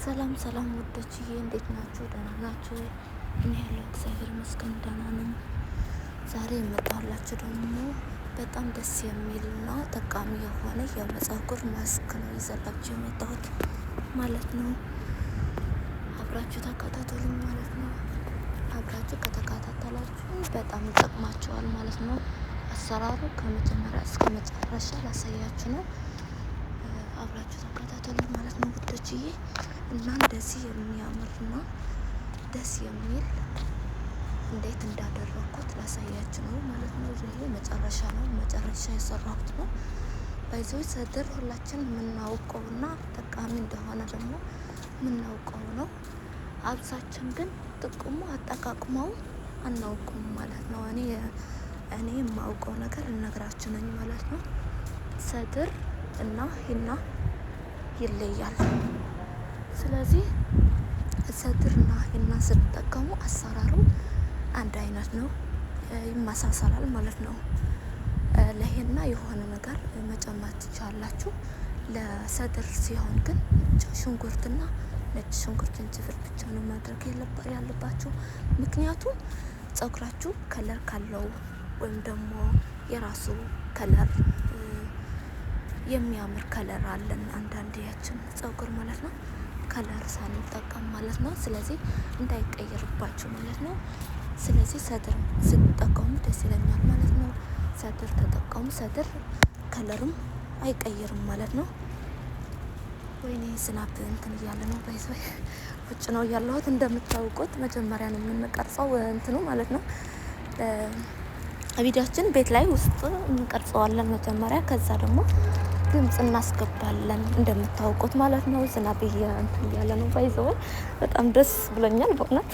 ሰላም ሰላም ወዶችዬ እንዴት ናችሁ? ደህና ናችሁ? እኔ ያለው እግዚአብሔር ይመስገን ደህና ነኝ። ዛሬ የመጣሁላችሁ ደግሞ በጣም ደስ የሚልና ጠቃሚ የሆነ የፀጉር ማስክ ነው ይዘላችሁ የመጣሁት ማለት ነው። አብራችሁ ተከታተሉኝ ማለት ነው። አብራችሁ ከተከታተላችሁ በጣም ይጠቅማችኋል ማለት ነው። አሰራሩ ከመጀመሪያ እስከ መጨረሻ ላሳያችሁ ነው። አብራችሁ ተከታተሉኝ ማለት ነው ውዶችዬ። እና እንደዚህ የሚያምርና ደስ የሚል እንዴት እንዳደረኩት ላሳያችሁ ነው ማለት ነው። ይሄ መጨረሻ የሰራሁት ነው። በዚህ ሰድር ሁላችን የምናውቀውና ጠቃሚ እንደሆነ ደግሞ የምናውቀው ነው። አብዛችን ግን ጥቅሙ አጠቃቅመው አናውቅም ማለት ነው። እኔ የማውቀው ነገር እነግራችሁ ነኝ ማለት ነው። ሰድር እና ሂና ይለያል። ስለዚህ ሰድርና ሂና ስትጠቀሙ አሰራሩ አንድ አይነት ነው፣ ይመሳሰላል ማለት ነው። ለሂና የሆነ ነገር መጨመር ትችላላችሁ። ለሰድር ሲሆን ግን ሽንኩርትና ነጭ ሽንኩርት፣ ዝንጅብል ብቻ ነው ማድረግ ያለባችሁ። ምክንያቱም ጸጉራችሁ ከለር ካለው ወይም ደግሞ የራሱ ከለር የሚያምር ከለር አለን አንዳንድ ያችን ጸጉር ማለት ነው ከለር ሳንጠቀም ማለት ነው። ስለዚህ እንዳይቀየርባችሁ ማለት ነው። ስለዚህ ሰድር ስትጠቀሙ ደስ ይለኛል ማለት ነው። ሰድር ተጠቀሙ። ሰድር ከለርም አይቀይርም ማለት ነው። ወይኔ ዝናብ እንትን እያለ ነው። ውጭ ነው ያለሁት እንደምታውቁት። መጀመሪያ ነው የምንቀርጸው እንትኑ ማለት ነው። ቪዲዮችን ቤት ላይ ውስጥ እንቀርጸዋለን መጀመሪያ። ከዛ ደግሞ ድምጽ እናስገባለን እንደምታውቁት ማለት ነው። ዝናብ እንትን እያለ ነው። በጣም ደስ ብሎኛል በእውነት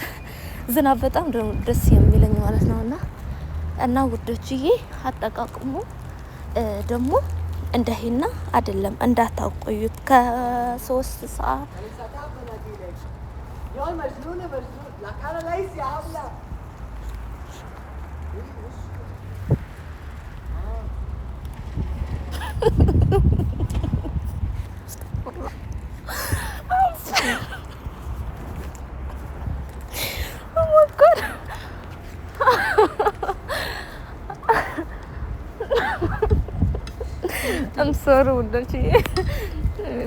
ዝናብ በጣም ደስ የሚለኝ ማለት ነው። እና ውዶችዬ አጠቃቅሙ ደግሞ እንደ ሂና አይደለም እንዳታቆዩት ከ3 ሰዓት አምሰሩ ውዶችዬ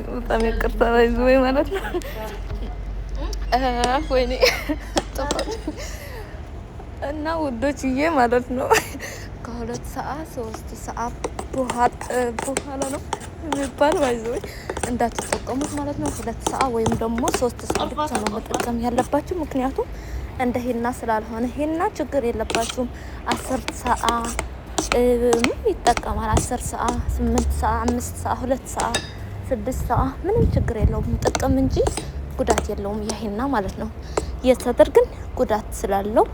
በጣም ይቅርታ ባይዘው ማለት ነው። ወይኔ እና ውዶችዬ ማለት ነው ከ2 ሰዓት 3 ሰዓት በኋላ ነው የሚባል ባይዘው እንዳትጠቀሙት ማለት ነው። 2 ሰዓት ወይም ደግሞ 3 ሰዓት ብቻ ነው መጠቀም ያለባችሁ። ምክንያቱም እንደ ሂና ስላልሆነ ሂና ችግር የለባችሁም። 10 ሰዓት ይጠቀማል። 10 ሰዓት፣ 8 ሰዓት፣ 5 ሰዓት፣ 2 ሰዓት፣ 6 ሰዓት ምንም ችግር የለውም። ጥቅም እንጂ ጉዳት የለውም የሂና ማለት ነው። የሰድር ግን ጉዳት ስላለው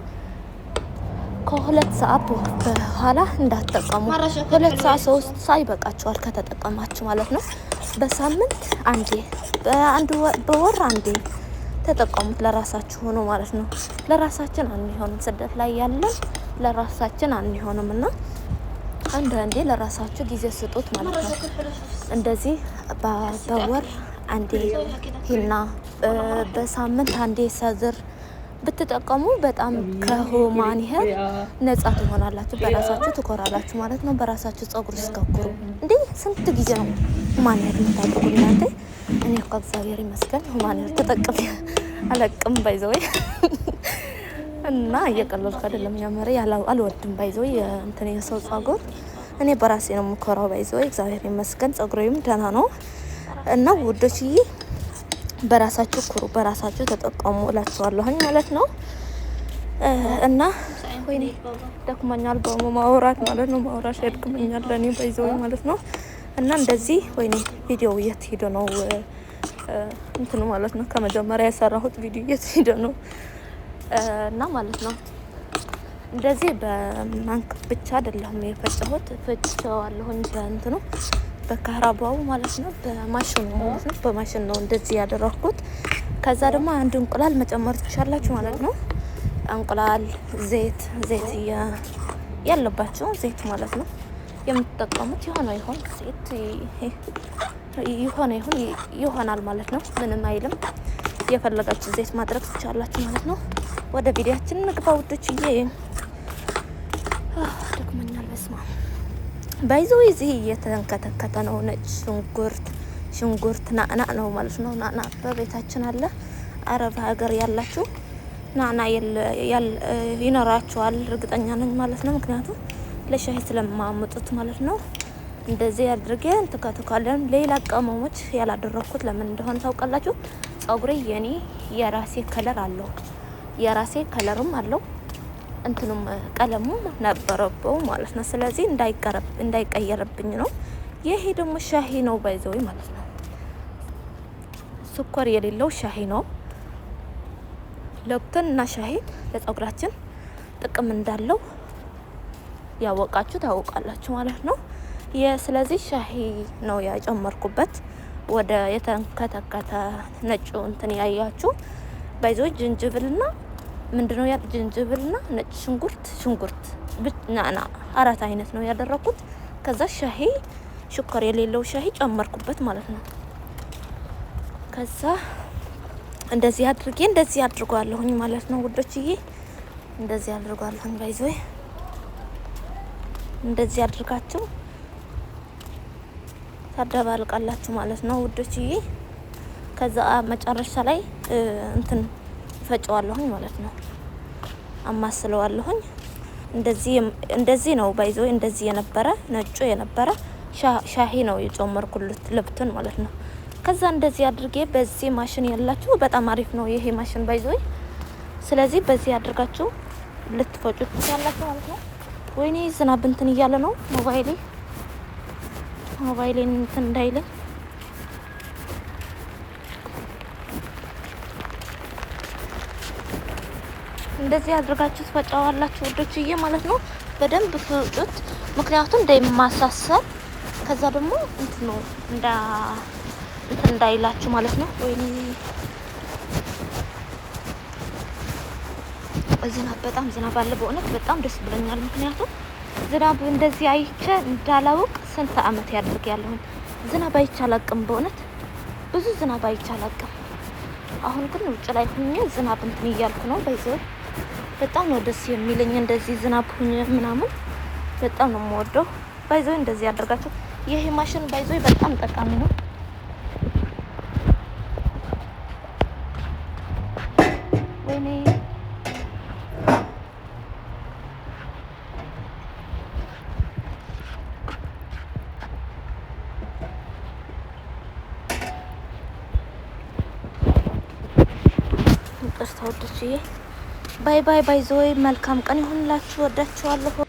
ከ2 ሰዓት በኋላ እንዳትጠቀሙ። 2 ሰዓት 3 ሰዓት ይበቃችኋል ከተጠቀማችሁ ማለት ነው። በሳምንት አንዴ በወር አንዴ ተጠቀሙት። ለራሳችሁ ሆኖ ማለት ነው። ለራሳችን አንሆንም፣ ስደት ላይ ያለን ለራሳችን አንሆንም እና አንዳንዴ ለራሳችሁ ጊዜ ስጡት ማለት ነው። እንደዚህ በወር አንዴ ሂና በሳምንት አንዴ ሰድር ብትጠቀሙ በጣም ከሁማን ሄር ነጻ ትሆናላችሁ። በራሳችሁ ትኮራላችሁ ማለት ነው። በራሳችሁ ጸጉር እስከኩሩ እንዴ ስንት ጊዜ ነው ሁማን ሄር የምታደርጉ እናንተ? እኔ እኮ እግዚአብሔር ይመስገን ሁማን ሄር ተጠቅሜ አለቅም ባይዘው እና እየቀለልኩ አይደለም። ያመረ አልወድም ባይዘው እንትን የሰው ጸጉር እኔ በራሴ ነው የምኮራው ባይዘው እግዚአብሔር ይመስገን ጸጉሬም ደህና ነው። እና ውዶችዬ በራሳችሁ ኩሩ፣ በራሳችሁ ተጠቀሙ እላችኋለሁኝ ማለት ነው። እና ወይኔ ደክሞኛል በማውራት ማለት ነው። ማውራት ያድክመኛል ለኔ ባይዘው ማለት ነው። እና እንደዚህ ወይኔ ቪዲዮ የት ሄዶ ነው እንትኑ ማለት ነው። ከመጀመሪያ የሰራሁት ቪዲዮ የት ሄዶ ነው እና ማለት ነው። እንደዚህ በማንክ ብቻ አይደለም የፈጨሁት፣ ፈጭቼዋለሁኝ በእንትኑ በካራባው ማለት ነው። በማሽኑ ማለት ነው። በማሽን ነው እንደዚህ ያደረኩት። ከዛ ደግሞ አንድ እንቁላል መጨመር ትችላላችሁ ማለት ነው። እንቁላል፣ ዘይት ያለባችሁ ዘይት ማለት ነው የምትጠቀሙት የሆነ ይሆን ዘይት ይሆን ይሆናል ማለት ነው። ምንም አይልም። የፈለጋችሁ ዘይት ማድረግ ትችላላችሁ ማለት ነው። ወደ ቪዲዮአችን እንግባ ውዶችዬ። ደክሞኛል። በስማ ባይዞ እዚህ እየተንከተከተ ነው። ነጭ ሽንኩርት ናዕና ነው ማለት ነው። ናዕና በቤታችን አለ። አረብ ሀገር ያላችሁ ናዕና ይኖራችኋል እርግጠኛ ነኝ ማለት ነው። ምክንያቱም ለሻይ ስለማመጡት ማለት ነው። እንደዚህ አድርጌ እንተካተካለን። ሌላ ቅመሞች ያላደረኩት ለምን እንደሆነ ታውቃላችሁ? ጸጉሬ የኔ የራሴ ከለር አለው፣ የራሴ ከለርም አለው፣ እንትኑም ቀለሙም ነበረበው ማለት ነው። ስለዚህ እንዳይቀየርብኝ ነው። ይሄ ደግሞ ሻሂ ነው ባይዘው ማለት ነው። ስኳር የሌለው ሻሂ ነው። ለብተን እና ሻሂ ለጸጉራችን ጥቅም እንዳለው ያወቃችሁ ታውቃላችሁ ማለት ነው። ስለዚህ ሻሂ ነው ያጨመርኩበት። ወደ የተንከተከተ ነጭ እንትን ያያችሁ ባይዞ ጅንጅብልና ምንድነው ጅንጅብልና ነጭ ሽንኩርት ናዕና 4 አይነት ነው ያደረኩት። ከዛ ሻሂ ስኳር የሌለው ሻሂ ጨመርኩበት ማለት ነው። ከዛ እንደዚህ አድርጌ እንደዚህ አድርጓለሁኝ ማለት ነው ውዶችዬ። እንደዚህ አድርጓለሁኝ ባይዞ እንደዚህ አድርጋችሁ ታደባልቃላችሁ ማለት ነው ውዶችዬ። ከዛ መጨረሻ ላይ እንትን ፈጨዋለሁኝ ማለት ነው። አማስለዋለሁኝ። እንደዚህ ነው ባይዞ እንደዚህ የነበረ ነጩ የነበረ ሻሂ ነው የጨመርኩለት ልብቱን ማለት ነው። ከዛ እንደዚህ አድርጌ በዚህ ማሽን ያላችሁ በጣም አሪፍ ነው ይሄ ማሽን ባይዞ። ስለዚህ በዚህ አድርጋችሁ ልትፈጩት ያላችሁ ማለት ነው። ወይኔ ዝናብ እንትን እያለ ነው ሞባይሌን እንትን እንዳይለኝ። እንደዚህ አድርጋችሁ ትፈጫዋላችሁ ወዶችዬ ማለት ነው። በደንብ ፍጩት፣ ምክንያቱም እንደማሳሰር ከዛ ደግሞ እንትን እንዳይላችሁ ማለት ነው። ወይኔ በጣም ዝናብ አለ። በእውነት በጣም ደስ ብሎኛል። ምክንያቱም ዝናብ እንደዚህ አይቼ እንዳላውቅ ስንት አመት ያደርጋለሁ። ዝናብ አይቼ አላውቅም። በእውነት ብዙ ዝናብ አይቼ አላውቅም። አሁን ግን ውጭ ላይ ሆኜ ዝናብ እንትን እያልኩ ነው። በጣም ነው ደስ የሚለኝ እንደዚህ ዝናብ ሆኜ ምናምን በጣም ነው የምወደው። ባይዞ እንደዚህ ያደርጋችሁ። ይሄ ማሽን ባይዞ በጣም ጠቃሚ ነው። ወይኔ ይቅርታ ወዶችዬ። ባይ ባይ ባይዞ መልካም ቀን ይሁንላችሁ። ወዳችኋለሁ።